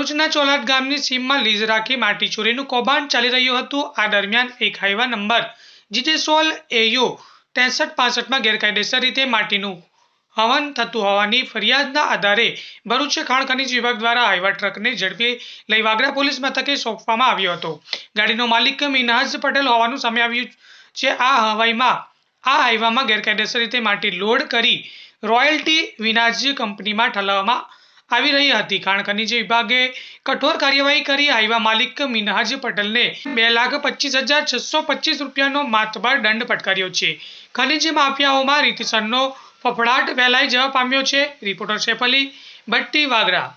ભરૂચના ચોલાદ ગામની સીમમાં લીઝ રાખી માટી ચોરીનું કૌભાંડ ચાલી રહ્યું હતું। આ દરમિયાન એક હાઈવા નંબર GJ16 AU 6365માં ગેરકાયદેસર રીતે માટીનું હવન થતું હોવાની ફરિયાદના આધારે ભરૂચ ખાણ ખનીજ વિભાગ દ્વારા હાઈવા ટ્રકને ઝડપી લઈ વાગરા પોલીસ મથકે સોંપવામાં આવ્યો હતો। ગાડીનો માલિક મિનહાજ પટેલ હોવાનું સામે આવ્યું છે। આ હાઈવામાં ગેરકાયદેસર રીતે માટી લોડ કરી રોયલ્ટી વિના જ કંપનીમાં ઠલવવામાં આવી રહી હતી। ખાણ ખનીજ વિભાગે કઠોર કાર્યવાહી કરી હાઈવા માલિક મિનહાજ પટેલને 2,25,625 રૂપિયાનો માતબર દંડ ફટકાર્યો છે। ખનીજ માફિયાઓમાં રીતસરનો ફફડાટ ફેલાઈ જવા પામ્યો છે। રિપોર્ટર સૈફ અલી ભટ્ટી, વાગરા।